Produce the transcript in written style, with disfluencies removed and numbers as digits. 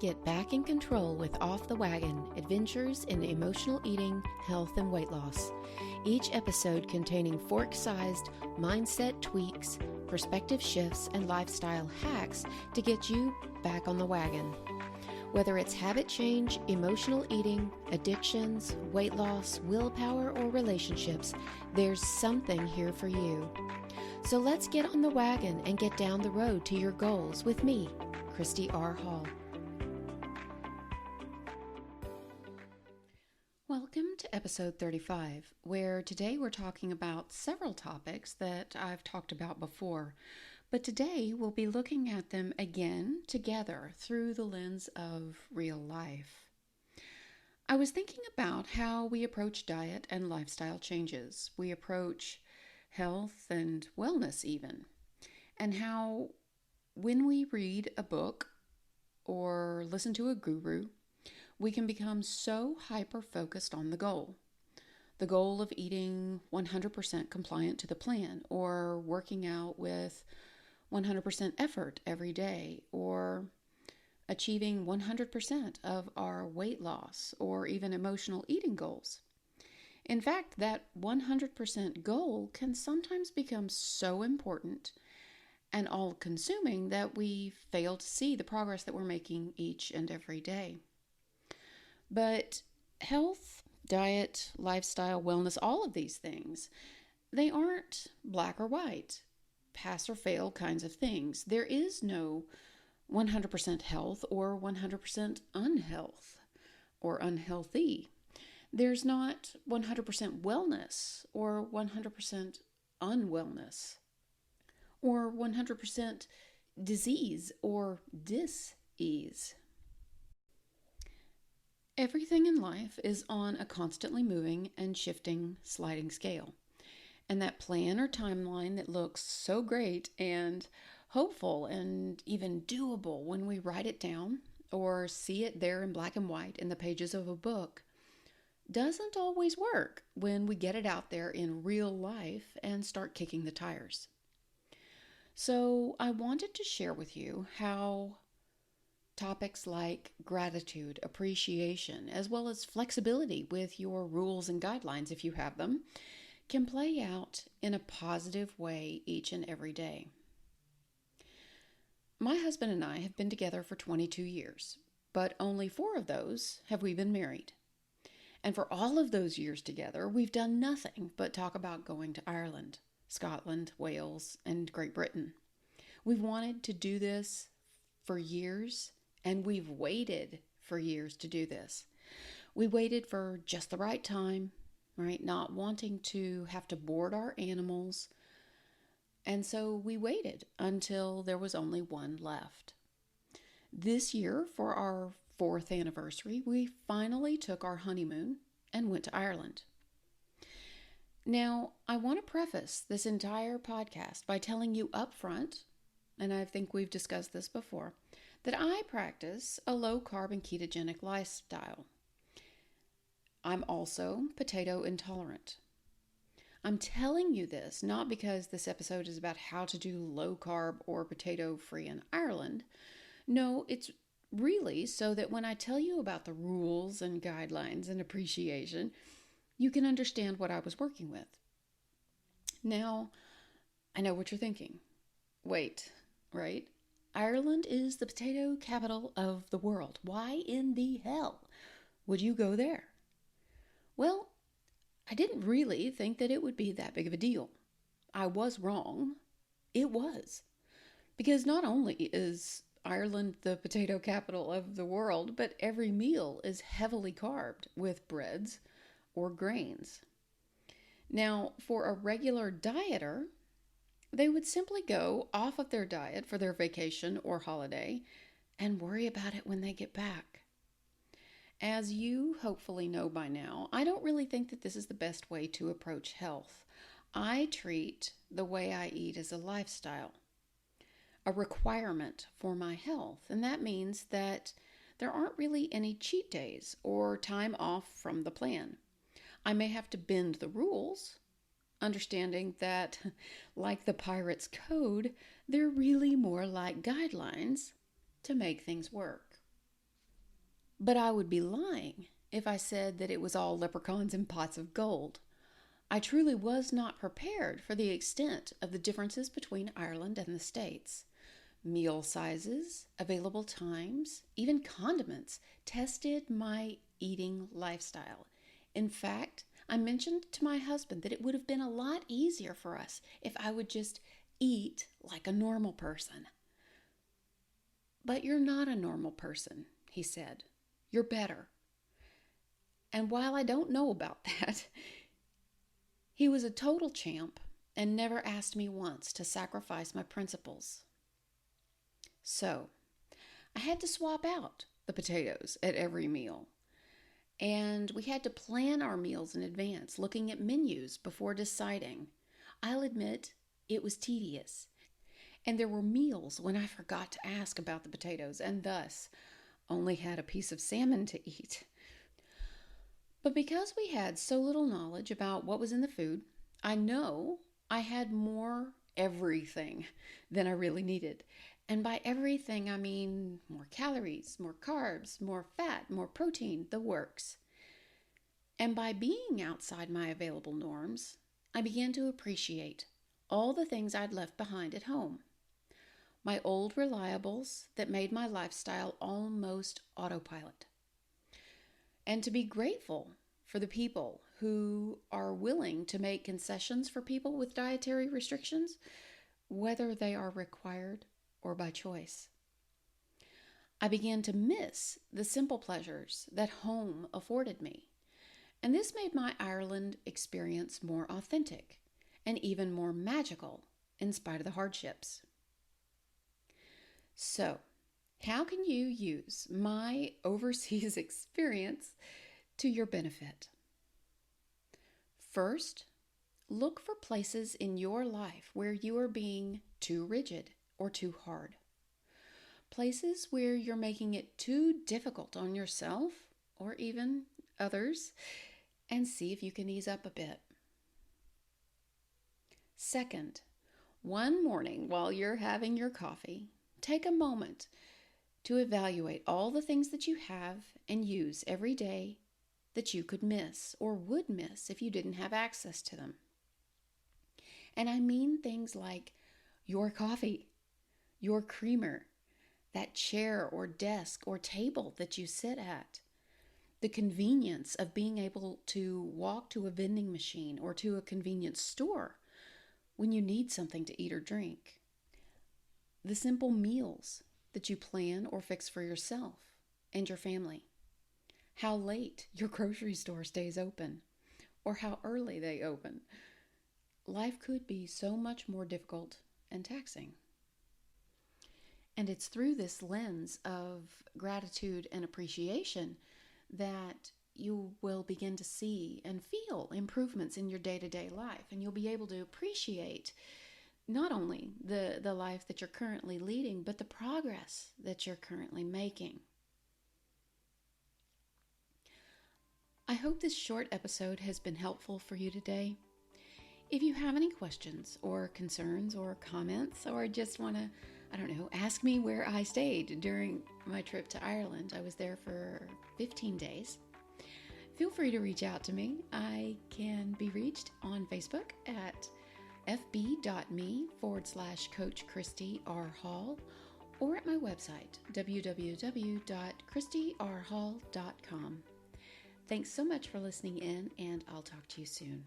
Get back in control with Off the Wagon, adventures in emotional eating, health, and weight loss. Each episode containing fork-sized mindset tweaks, perspective shifts, and lifestyle hacks to get you back on the wagon. Whether it's habit change, emotional eating, addictions, weight loss, willpower, or relationships, there's something here for you. So let's get on the wagon and get down the road to your goals with me, Christy R. Hall. Welcome to episode 35, where today we're talking about several topics that I've talked about before, but today we'll be looking at them again together through the lens of real life. I was thinking about how we approach diet and lifestyle changes. We approach health and wellness even, and how when we read a book or listen to a guru, we can become so hyper-focused on the goal of eating 100% compliant to the plan, or working out with 100% effort every day, or achieving 100% of our weight loss or even emotional eating goals. In fact, that 100% goal can sometimes become so important and all-consuming that we fail to see the progress that we're making each and every day. But health, diet, lifestyle, wellness, all of these things, they aren't black or white, pass or fail kinds of things. There is no 100% health or 100% unhealth or unhealthy. There's not 100% wellness or 100% unwellness or 100% disease or dis-ease. Everything in life is on a constantly moving and shifting sliding scale. And that plan or timeline that looks so great and hopeful and even doable when we write it down or see it there in black and white in the pages of a book doesn't always work when we get it out there in real life and start kicking the tires. So I wanted to share with you how topics like gratitude, appreciation, as well as flexibility with your rules and guidelines, if you have them, can play out in a positive way each and every day. My husband and I have been together for 22 years, but only 4 of those have we been married. And for all of those years together, we've done nothing but talk about going to Ireland, Scotland, Wales, and Great Britain. We've wanted to do this for years, and we've waited for years to do this. We waited for just the right time, right? Not wanting to have to board our animals. And so we waited until there was only one left. This year, for our 4th anniversary, we finally took our honeymoon and went to Ireland. Now, I want to preface this entire podcast by telling you up front, and I think we've discussed this before, that I practice a low-carb and ketogenic lifestyle. I'm also potato intolerant. I'm telling you this not because this episode is about how to do low-carb or potato-free in Ireland. No, it's really so that when I tell you about the rules and guidelines and appreciation, you can understand what I was working with. Now, I know what you're thinking. Wait, right? Ireland is the potato capital of the world. Why in the hell would you go there? Well, I didn't really think that it would be that big of a deal. I was wrong. It was. Because not only is Ireland the potato capital of the world, but every meal is heavily carbed with breads or grains. Now, for a regular dieter, they would simply go off of their diet for their vacation or holiday and worry about it when they get back. As you hopefully know by now, I don't really think that this is the best way to approach health. I treat the way I eat as a lifestyle, a requirement for my health. And that means that there aren't really any cheat days or time off from the plan. I may have to bend the rules, understanding that, like the pirate's code, they're really more like guidelines to make things work. But I would be lying if I said that it was all leprechauns and pots of gold. I truly was not prepared for the extent of the differences between Ireland and the States. Meal sizes, available times, even condiments tested my eating lifestyle. In fact, I mentioned to my husband that it would have been a lot easier for us if I would just eat like a normal person. But you're not a normal person, he said. You're better. And while I don't know about that, he was a total champ and never asked me once to sacrifice my principles. So, I had to swap out the potatoes at every meal. And we had to plan our meals in advance, looking at menus before deciding. I'll admit it was tedious. And there were meals when I forgot to ask about the potatoes and thus only had a piece of salmon to eat. But because we had so little knowledge about what was in the food, I know I had more everything than I really needed. And by everything, I mean more calories, more carbs, more fat, more protein, the works. And by being outside my available norms, I began to appreciate all the things I'd left behind at home. My old reliables that made my lifestyle almost autopilot. And to be grateful for the people who are willing to make concessions for people with dietary restrictions, whether they are required or by choice. I began to miss the simple pleasures that home afforded me. And this made my Ireland experience more authentic and even more magical in spite of the hardships. So, how can you use my overseas experience to your benefit? First, look for places in your life where you are being too rigid or too hard. Places where you're making it too difficult on yourself or even others, and see if you can ease up a bit. Second, one morning while you're having your coffee, take a moment to evaluate all the things that you have and use every day that you could miss or would miss if you didn't have access to them. And I mean things like your coffee, your creamer, that chair or desk or table that you sit at, the convenience of being able to walk to a vending machine or to a convenience store when you need something to eat or drink, the simple meals that you plan or fix for yourself and your family, how late your grocery store stays open or how early they open. Life could be so much more difficult and taxing. And it's through this lens of gratitude and appreciation that you will begin to see and feel improvements in your day-to-day life. And you'll be able to appreciate not only the life that you're currently leading, but the progress that you're currently making. I hope this short episode has been helpful for you today. If you have any questions or concerns or comments, or just want to, ask me where I stayed during my trip to Ireland. I was there for 15 days. Feel free to reach out to me. I can be reached on Facebook at fb.me/Coach Christy R. Hall or at my website, www.christyrhall.com. Thanks so much for listening in, and I'll talk to you soon.